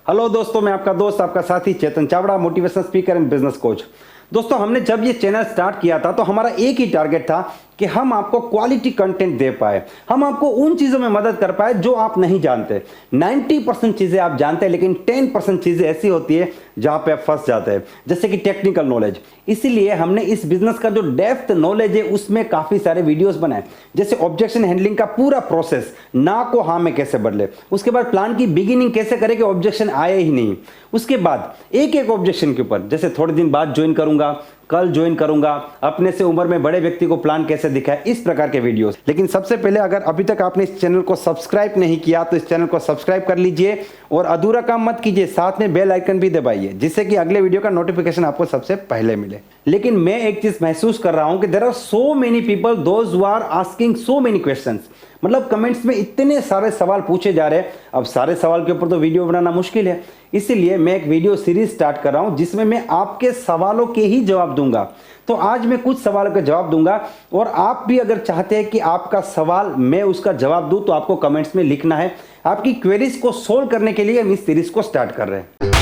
Hello दोस्तों, मैं आपका दोस्त, आपका साथी Chetan Chavda, motivational speaker and business coach. दोस्तों, हमने जब ये चैनल स्टार्ट किया था तो हमारा एक ही टारगेट था कि हम आपको क्वालिटी कंटेंट दे पाए, हम आपको उन चीज़ों में मदद कर पाए जो आप नहीं जानते। 90% चीज़ें आप जानते हैं, लेकिन 10% चीज़ें ऐसी होती है जहाँ पे आप फंस जाते हैं, जैसे कि टेक्निकल नॉलेज। इसीलिए हमने इस बिजनेस का जो डेप्थ नॉलेज है उसमें काफ़ी सारे वीडियोस बनाए, जैसे ऑब्जेक्शन हैंडलिंग का पूरा प्रोसेस, ना को हाँ में कैसे बदले, उसके बाद प्लान की बिगिनिंग कैसे करें कि ऑब्जेक्शन आए ही नहीं, उसके बाद एक एक ऑब्जेक्शन के ऊपर, जैसे थोड़े दिन बाद ज्वाइन करूंगा, कल ज्वाइन करूंगा, अपने से उम्र में बड़े व्यक्ति को प्लान कैसे दिखाए, इस प्रकार के वीडियोस। लेकिन सबसे पहले, अगर अभी तक आपने इस चैनल को सब्सक्राइब नहीं किया तो इस चैनल को सब्सक्राइब कर लीजिए और अधूरा काम मत कीजिए, साथ में बेल आइकन भी दबाइए, जिससे कि अगले वीडियो का नोटिफिकेशन आपको सबसे पहले मिले। लेकिन मैं एक चीज महसूस कर रहा हूं कि there are so many people those who are asking so many questions. मतलब कमेंट्स में इतने सारे सवाल पूछे जा रहे हैं, अब सारे सवाल के ऊपर तो वीडियो बनाना मुश्किल है। इसीलिए मैं एक वीडियो सीरीज स्टार्ट कर रहा हूं जिसमें मैं आपके सवालों के ही जवाब दूंगा। तो आज मैं कुछ सवालों का जवाब दूंगा, और आप भी अगर चाहते हैं कि आपका सवाल मैं उसका जवाब दूं तो आपको कमेंट्स में लिखना है। आपकी क्वेरीज को सोल्व करने के लिए हम इस सीरीज को स्टार्ट कर रहे हैं।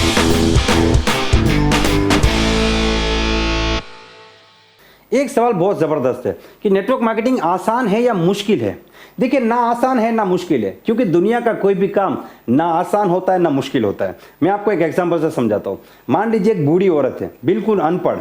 एक सवाल बहुत जबरदस्त है कि नेटवर्क मार्केटिंग आसान है या मुश्किल है। देखिए, ना आसान है ना मुश्किल है, क्योंकि दुनिया का कोई भी काम ना आसान होता है ना मुश्किल होता है। मैं आपको एक एग्जांपल से समझाता हूं। मान लीजिए एक बूढ़ी औरत है, बिल्कुल अनपढ़,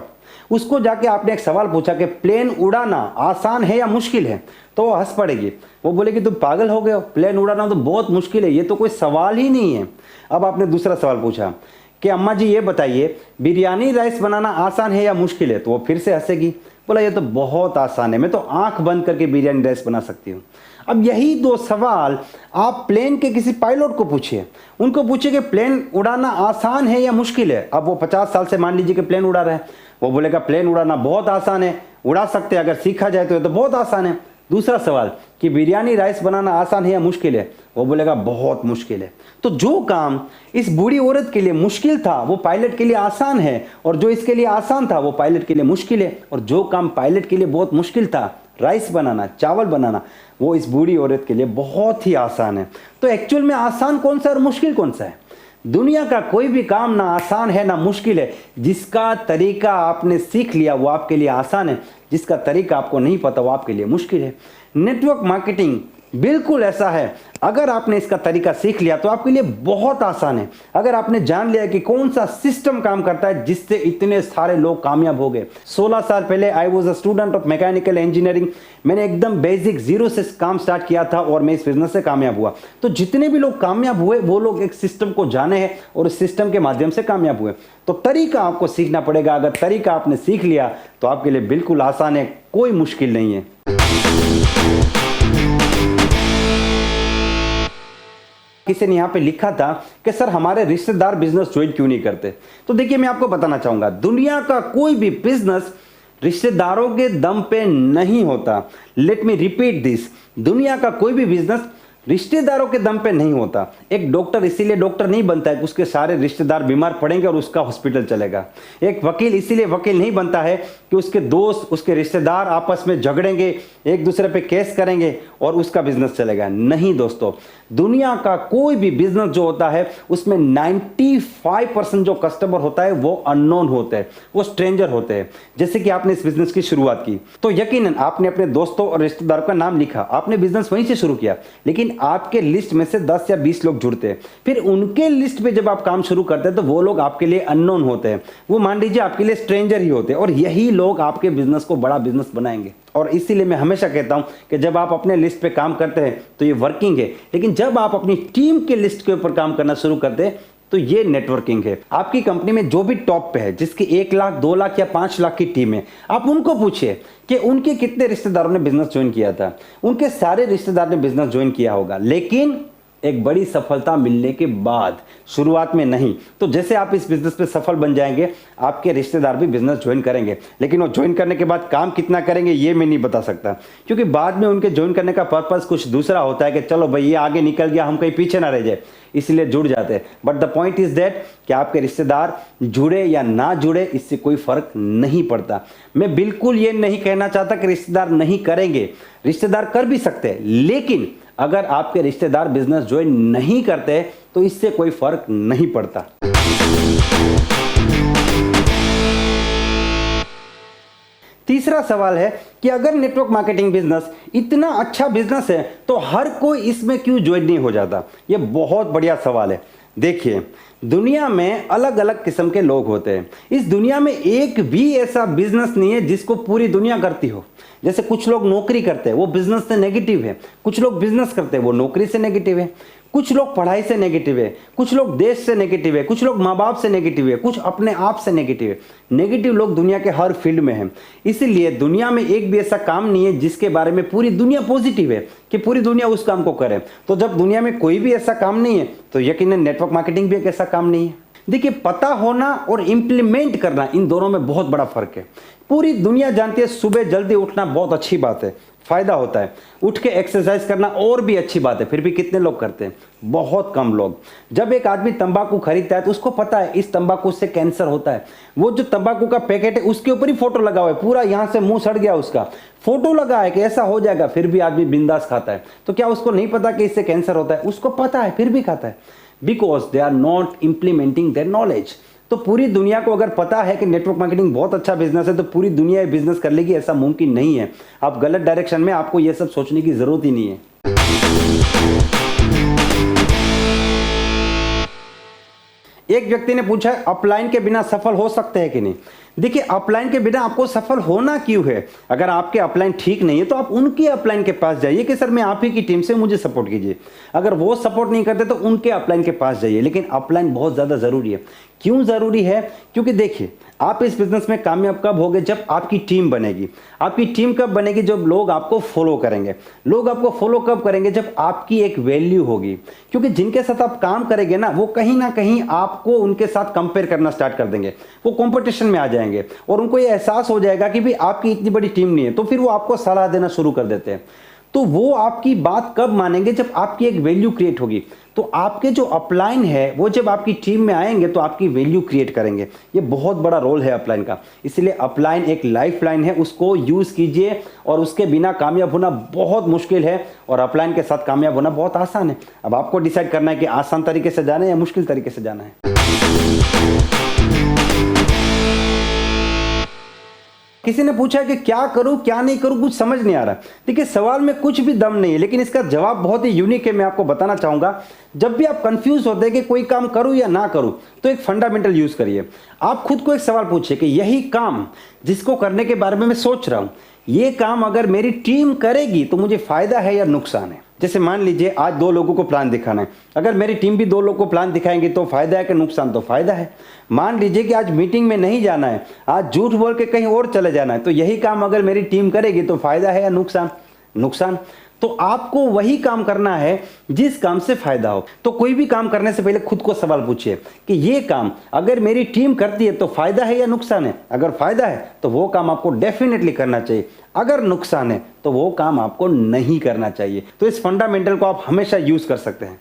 उसको जाके आपने एक सवाल पूछा कि प्लेन उड़ाना आसान है या मुश्किल है, तो वो हंस पड़ेगी। वो बोलेगी तुम पागल हो गए हो, प्लेन उड़ाना तो बहुत मुश्किल है, ये तो कोई सवाल ही नहीं है। अब आपने दूसरा सवाल पूछा कि अम्मा जी ये बताइए, बिरयानी राइस बनाना आसान है या मुश्किल है, तो वो फिर से हंसेगी, बोला ये तो बहुत आसान है, मैं तो आंख बंद करके बिरयानी राइस बना सकती हूँ। अब यही दो सवाल आप प्लेन के किसी पायलट को पूछिए, उनको पूछिए कि प्लेन उड़ाना आसान है या मुश्किल है। अब वो 50 साल से मान लीजिए कि प्लेन उड़ा रहा है, वो बोलेगा प्लेन उड़ाना बहुत आसान है, उड़ा सकते हैं, अगर सीखा जाए तो ये तो बहुत आसान है। दूसरा सवाल कि बिरयानी राइस बनाना आसान है या मुश्किल है, वो बोलेगा बहुत मुश्किल है। तो जो काम इस बूढ़ी औरत के लिए मुश्किल था वो पायलट के लिए आसान है, और जो इसके लिए आसान था वो पायलट के लिए मुश्किल है, और जो काम पायलट के लिए बहुत मुश्किल था, राइस बनाना, चावल बनाना, वो इस बूढ़ी औरत के लिए बहुत ही आसान है। तो एक्चुअल में आसान कौन सा और मुश्किल कौन सा है? दुनिया का कोई भी काम ना आसान है ना मुश्किल है। जिसका तरीका आपने सीख लिया वो आपके लिए आसान है, जिसका तरीका आपको नहीं पता वो आपके लिए मुश्किल है। नेटवर्क मार्केटिंग बिल्कुल ऐसा है, अगर आपने इसका तरीका सीख लिया तो आपके लिए बहुत आसान है। अगर आपने जान लिया कि कौन सा सिस्टम काम करता है जिससे इतने सारे लोग कामयाब हो गए। 16 साल पहले I was a student of mechanical engineering. मैंने एकदम बेसिक जीरो से काम स्टार्ट किया था और मैं इस बिजनेस से कामयाब हुआ। तो जितने भी लोग कामयाब हुए वो लोग एक सिस्टम को जाने हैं और उस सिस्टम के माध्यम से कामयाब हुए। तो तरीका आपको सीखना पड़ेगा। अगर तरीका आपने सीख लिया तो आपके लिए बिल्कुल आसान है, कोई मुश्किल नहीं है। किसी ने यहाँ पे लिखा था कि सर हमारे रिश्तेदार बिजनेस ज्वाइन क्यों नहीं करते। तो देखिए, मैं आपको बताना चाहूंगा, दुनिया का कोई भी बिजनेस रिश्तेदारों के दम पे नहीं होता। लेट मी रिपीट दिस, दुनिया का कोई भी बिजनेस रिश्तेदारों के दम पे नहीं होता। एक डॉक्टर इसीलिए डॉक्टर नहीं बनता है कि उसके सारे रिश्तेदार बीमार पड़ेंगे और उसका हॉस्पिटल चलेगा। एक वकील इसीलिए वकील नहीं बनता है कि उसके दोस्त, उसके रिश्तेदार आपस में झगड़ेंगे, एक दूसरे पे केस करेंगे और उसका बिजनेस चलेगा। नहीं दोस्तों, दुनिया का कोई भी बिजनेस जो होता है उसमें 95% जो कस्टमर होता है वो अननोन होते हैं, वो स्ट्रेंजर होते हैं। जैसे कि आपने इस बिजनेस की शुरुआत की तो यकीनन आपने अपने दोस्तों और रिश्तेदारों का नाम लिखा, आपने बिजनेस वहीं से शुरू किया, लेकिन आपके लिस्ट में से 10 या 20 लोग जुड़ते हैं। फिर उनके लिस्ट पे जब आप काम शुरू करते हैं तो वो लोग आपके लिए अननोन होते हैं, वो मान लीजिए आपके लिए स्ट्रेंजर ही होते हैं, और यही लोग आपके बिजनेस को बड़ा बिजनेस बनाएंगे। और इसीलिए मैं हमेशा कहता हूं कि जब आप अपने लिस्ट पे काम करते हैं तो ये वर्किंग है, लेकिन जब आप अपनी टीम के लिस्ट के ऊपर काम करना शुरू करते हैं तो ये नेटवर्किंग है। आपकी कंपनी में जो भी टॉप पे है, जिसकी 1 लाख 2 लाख या 5 लाख की टीम है, आप उनको पूछिए कि उनके कितने रिश्तेदारों ने बिजनेस ज्वाइन किया था। उनके सारे रिश्तेदार ने बिजनेस ज्वाइन किया होगा, लेकिन एक बड़ी सफलता मिलने के बाद, शुरुआत में नहीं। तो जैसे आप इस बिजनेस पे सफल बन जाएंगे, आपके रिश्तेदार भी बिजनेस ज्वाइन करेंगे, लेकिन वो ज्वाइन करने के बाद काम कितना करेंगे ये मैं नहीं बता सकता, क्योंकि बाद में उनके ज्वाइन करने का पर्पस कुछ दूसरा होता है कि चलो भाई ये आगे निकल गया, हम कहीं पीछे ना रह जाए, इसलिए जुड़ जाते हैं। But the point is that कि आपके रिश्तेदार जुड़े या ना जुड़े इससे कोई फर्क नहीं पड़ता। मैं बिल्कुल ये नहीं कहना चाहता कि रिश्तेदार नहीं करेंगे, रिश्तेदार कर भी सकते हैं, लेकिन अगर आपके रिश्तेदार बिजनेस ज्वाइन नहीं करते तो इससे कोई फर्क नहीं पड़ता। तीसरा सवाल है कि अगर नेटवर्क मार्केटिंग बिजनेस इतना अच्छा बिजनेस है तो हर कोई इसमें क्यों ज्वाइन नहीं हो जाता? ये बहुत बढ़िया सवाल है। देखिए, दुनिया में अलग अलग किस्म के लोग होते हैं। इस दुनिया में एक भी ऐसा बिजनेस नहीं है जिसको पूरी दुनिया करती हो। जैसे कुछ लोग नौकरी करते हैं, वो बिजनेस से नेगेटिव है। कुछ लोग बिजनेस करते हैं, वो नौकरी से नेगेटिव है। कुछ लोग पढ़ाई से नेगेटिव है, कुछ लोग देश से नेगेटिव है, कुछ लोग माँ बाप से नेगेटिव है, कुछ अपने आप से नेगेटिव है। नेगेटिव लोग दुनिया के हर फील्ड में हैं। इसीलिए दुनिया में एक भी ऐसा काम नहीं है जिसके बारे में पूरी दुनिया पॉजिटिव है कि पूरी दुनिया उस काम को करे। तो जब दुनिया में कोई भी ऐसा काम नहीं है तो यकीनन नेटवर्क मार्केटिंग भी एक ऐसा काम नहीं है। देखिए, पता होना और इम्प्लीमेंट करना, इन दोनों में बहुत बड़ा फर्क है। पूरी दुनिया जानती है सुबह जल्दी उठना बहुत अच्छी बात है, फायदा होता है। उठ के एक्सरसाइज करना और भी अच्छी बात है, फिर भी कितने लोग करते हैं? बहुत कम लोग। जब एक आदमी तंबाकू खरीदता है तो उसको पता है इस तंबाकू से कैंसर होता है। वो जो तंबाकू का पैकेट है उसके ऊपर ही फोटो लगा हुआ है, पूरा यहां से मुंह सड़ गया उसका, फोटो लगा है कि ऐसा हो जाएगा, फिर भी आदमी बिंदास खाता है। तो क्या उसको नहीं पता कि इससे कैंसर होता है? उसको पता है, फिर भी खाता है, because they are not implementing their knowledge. तो पूरी दुनिया को अगर पता है कि नेटवर्क मार्केटिंग बहुत अच्छा बिजनेस है तो पूरी दुनिया ये बिजनेस कर लेगी, ऐसा मुमकिन नहीं है। आप गलत डायरेक्शन में, आपको ये सब सोचने की जरूरत ही नहीं है। एक व्यक्ति ने पूछा अपलाइन के बिना सफल हो सकते हैं कि नहीं? देखिए, अपलाइन के बिना आपको सफल होना क्यों है? अगर आपके अपलाइन ठीक नहीं है तो आप उनके अपलाइन के पास जाइए कि सर मैं आप ही की टीम से, मुझे सपोर्ट कीजिए। अगर वो सपोर्ट नहीं करते तो उनके अपलाइन के पास जाइए। लेकिन अपलाइन बहुत ज़्यादा ज़रूरी है। क्यों ज़रूरी है? क्योंकि देखिए, आप इस बिजनेस में कामयाब कब होगे? जब आपकी टीम बनेगी। आपकी टीम कब बनेगी? जब लोग आपको फॉलो करेंगे। लोग आपको फॉलो कब करेंगे? जब आपकी एक वैल्यू होगी। क्योंकि जिनके साथ आप काम करेंगे ना, वो कहीं ना कहीं आपको उनके साथ कंपेयर करना स्टार्ट कर देंगे। वो कंपटीशन में आ जाएंगे और उनको ये एहसास हो जाएगा कि भाई आपकी इतनी बड़ी टीम नहीं है, तो फिर वो आपको सलाह देना शुरू कर देते हैं। तो वो आपकी बात कब मानेंगे? जब आपकी एक वैल्यू क्रिएट होगी। तो आपके जो अपलाइन है वो जब आपकी टीम में आएंगे तो आपकी वैल्यू क्रिएट करेंगे। ये बहुत बड़ा रोल है अपलाइन का। इसलिए अपलाइन एक लाइफ लाइन है, उसको यूज कीजिए और उसके बिना कामयाब होना बहुत मुश्किल है और अपलाइन के साथ कामयाब होना बहुत आसान है। अब आपको डिसाइड करना है कि आसान तरीके से जाना है या मुश्किल तरीके से जाना है। किसी ने पूछा कि क्या करूं क्या नहीं करूं, कुछ समझ नहीं आ रहा। देखिए, सवाल में कुछ भी दम नहीं है, लेकिन इसका जवाब बहुत ही यूनिक है। मैं आपको बताना चाहूंगा, जब भी आप कंफ्यूज होते हैं कि कोई काम करूं या ना करूं, तो एक फंडामेंटल यूज करिए। आप खुद को एक सवाल पूछिए कि यही काम जिसको करने के बारे में मैं सोच रहा हूं, ये काम अगर मेरी टीम करेगी तो मुझे फायदा है या नुकसान है? जैसे मान लीजिए आज 2 लोगों को प्लान दिखाना है, अगर मेरी टीम भी 2 लोगों को प्लान दिखाएंगे तो फायदा है कि नुकसान? तो फायदा है। मान लीजिए कि आज मीटिंग में नहीं जाना है, आज झूठ बोल के कहीं और चले जाना है, तो यही काम अगर मेरी टीम करेगी तो फायदा है या नुकसान? नुकसान। तो आपको वही काम करना है जिस काम से फायदा हो। तो कोई भी काम करने से पहले खुद को सवाल पूछिए कि ये काम अगर मेरी टीम करती है तो फायदा है या नुकसान है? अगर फायदा है तो वो काम आपको डेफिनेटली करना चाहिए, अगर नुकसान है तो वो काम आपको नहीं करना चाहिए। तो इस फंडामेंटल को आप हमेशा यूज कर सकते हैं।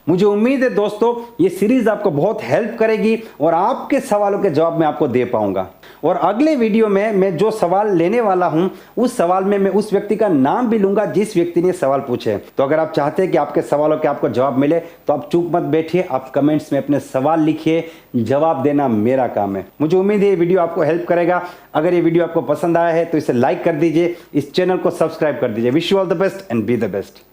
मुझे उम्मीद है दोस्तों ये सीरीज आपको बहुत हेल्प करेगी और आपके सवालों के जवाब मैं आपको दे पाऊंगा। और अगले वीडियो में मैं जो सवाल लेने वाला हूं उस सवाल में मैं उस व्यक्ति का नाम भी लूंगा जिस व्यक्ति ने सवाल पूछे। तो अगर आप चाहते हैं कि आपके सवालों के आपको जवाब मिले तो आप चुप मत बैठिए, आप कमेंट्स में अपने सवाल लिखिए, जवाब देना मेरा काम है। मुझे उम्मीद है ये वीडियो आपको हेल्प करेगा। अगर ये वीडियो आपको पसंद आया है तो इसे लाइक कर दीजिए, इस चैनल को सब्सक्राइब कर दीजिए। Wish you all the best and be the best.